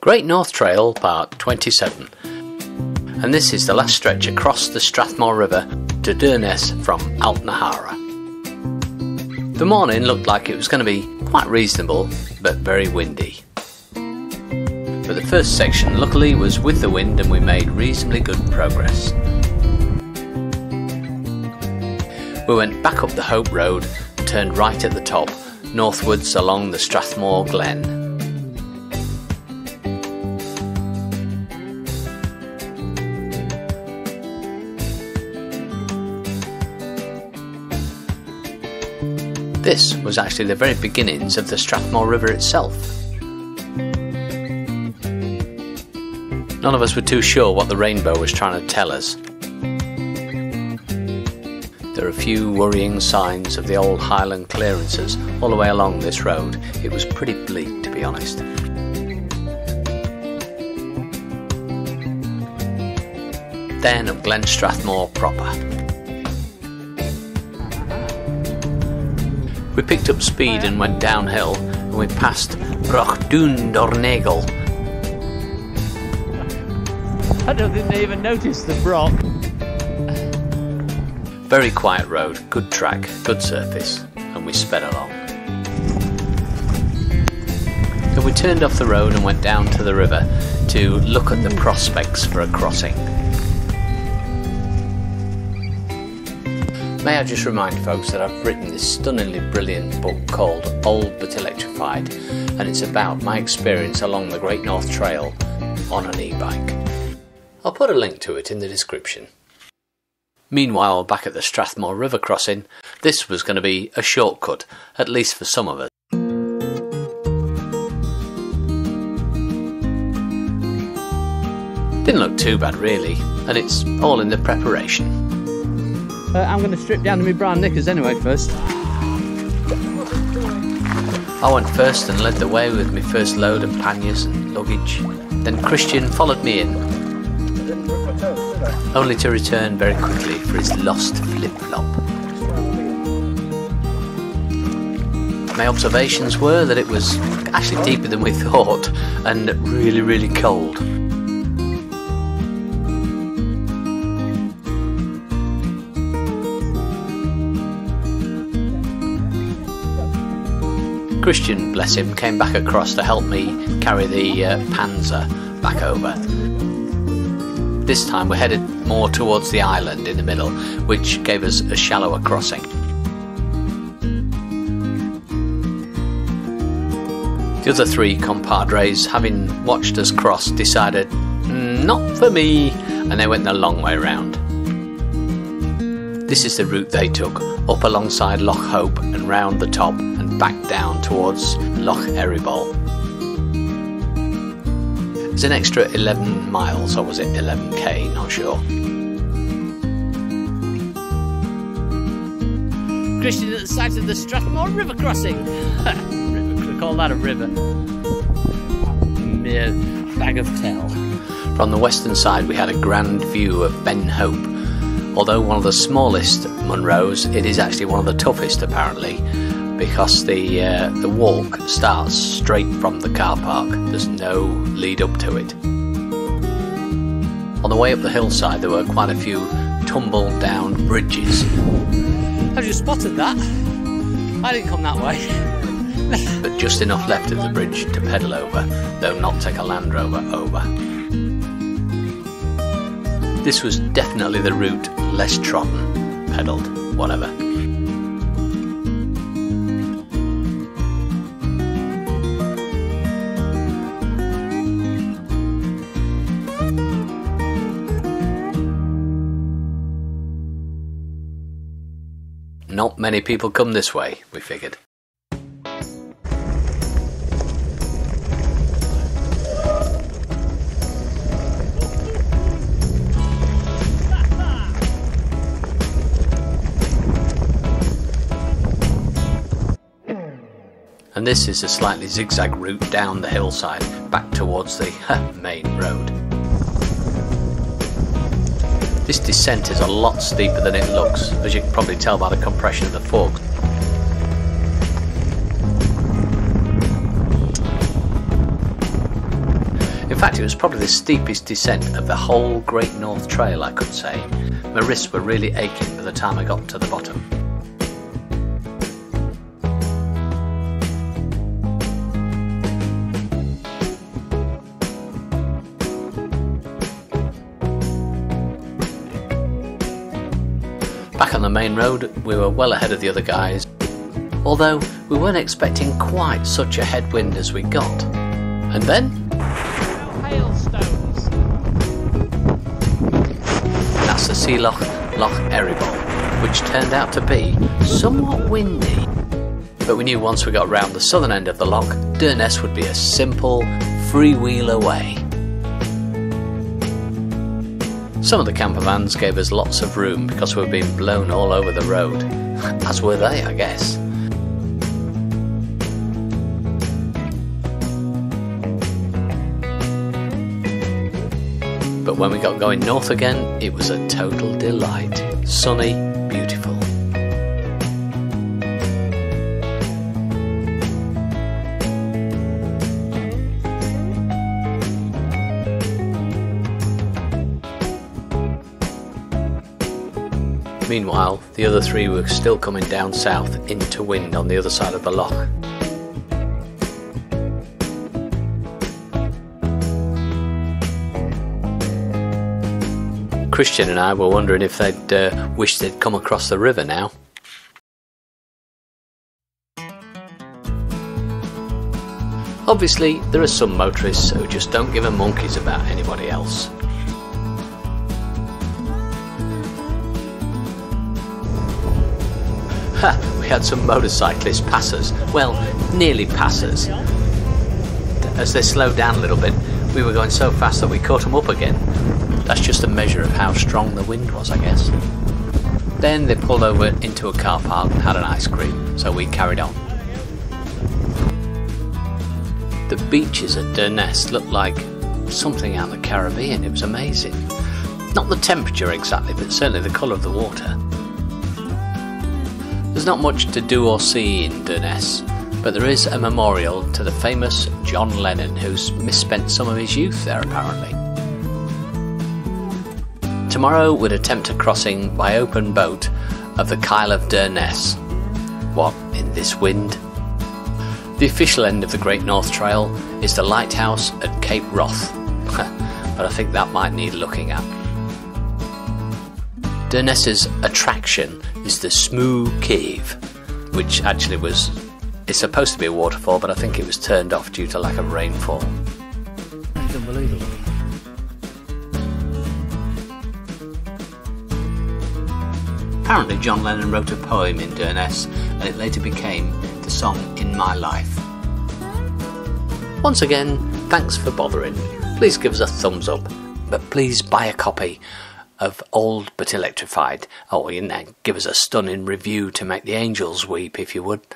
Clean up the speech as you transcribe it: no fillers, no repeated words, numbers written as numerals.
Great North Trail, part 27, and this is the last stretch across the Strathmore River to Durness from Altnaharra. The morning looked like it was going to be quite reasonable, but very windy. But the first section luckily was with the wind and we made reasonably good progress. We went back up the Hope Road and turned right at the top, northwards along the Strathmore Glen. This was actually the very beginnings of the Strathmore River itself. None of us were too sure what the rainbow was trying to tell us. There are a few worrying signs of the old Highland clearances all the way along this road. It was pretty bleak, to be honest. Then of Glen Strathmore proper. We picked up speed and went downhill, and we passed Durness. I don't think they even noticed the brock. Very quiet road, good track, good surface, and we sped along. So we turned off the road and went down to the river to look at the prospects for a crossing. May I just remind folks that I've written this stunningly brilliant book called Old But Electrified, and it's about my experience along the Great North Trail on an e-bike. I'll put a link to it in the description. Meanwhile, back at the Strathmore River crossing, this was going to be a shortcut, at least for some of us. Didn't look too bad really, and it's all in the preparation. I'm going to strip down to my brown knickers anyway first. I went first and led the way with my first load of panniers and luggage. Then Christian followed me in, only to return very quickly for his lost flip-flop. My observations were that it was actually deeper than we thought and really, really cold. Christian, bless him, came back across to help me carry the panzer back over. This time we're headed more towards the island in the middle, which gave us a shallower crossing. The other three compadres, having watched us cross, decided, not for me, and they went the long way round. This is the route they took, up alongside Loch Hope and round the top and back down towards Loch Eribol. It's an extra 11 miles, or was it 11k, not sure. Christian at the site of the Strathmore River crossing. Could call that a river. Mere bag of tell. From the western side we had a grand view of Ben Hope. Although one of the smallest Munros, it is actually one of the toughest apparently, because the walk starts straight from the car park. There's no lead up to it. On the way up the hillside there were quite a few tumble down bridges. Have you spotted that? I didn't come that way. But just enough left of the bridge to pedal over, though not take a Land Rover over. This was definitely the route less trodden, pedalled, whatever. Not many people come this way, we figured. And this is a slightly zigzag route down the hillside back towards the main road. This descent is a lot steeper than it looks, as you can probably tell by the compression of the forks. In fact, it was probably the steepest descent of the whole Great North Trail, I could say. My wrists were really aching by the time I got to the bottom. Back on the main road, we were well ahead of the other guys, although we weren't expecting quite such a headwind as we got. And then... hailstones. That's the sea loch, Loch Erebol, which turned out to be somewhat windy. But we knew once we got round the southern end of the loch, Durness would be a simple freewheel away. Some of the camper vans gave us lots of room because we were being blown all over the road. As were they, I guess. But when we got going north again, it was a total delight. Sunny, beautiful. Meanwhile, the other three were still coming down south into wind on the other side of the loch. Christian and I were wondering if they'd wish they'd come across the river now. Obviously, there are some motorists who just don't give a monkeys about anybody else. We had some motorcyclists pass us, well, nearly pass us. As they slowed down a little bit, we were going so fast that we caught them up again. That's just a measure of how strong the wind was, I guess. Then they pulled over into a car park and had an ice cream, so we carried on. The beaches at Durness looked like something out of the Caribbean. It was amazing. Not the temperature exactly, but certainly the colour of the water. There's not much to do or see in Durness, but there is a memorial to the famous John Lennon, who's misspent some of his youth there apparently. Tomorrow we'd attempt a crossing by open boat of the Kyle of Durness. What, in this wind? The official end of the Great North Trail is the lighthouse at Cape Wrath, but I think that might need looking at. Durness's attraction is the Smooth Cave, which actually it's supposed to be a waterfall, but I think it was turned off due to lack of rainfall. It's unbelievable. Apparently John Lennon wrote a poem in Durness, and it later became the song In My Life. Once again, thanks for bothering. Please give us a thumbs up, but please buy a copy of Old But Electrified. Oh, give us a stunning review to make the angels weep if you would.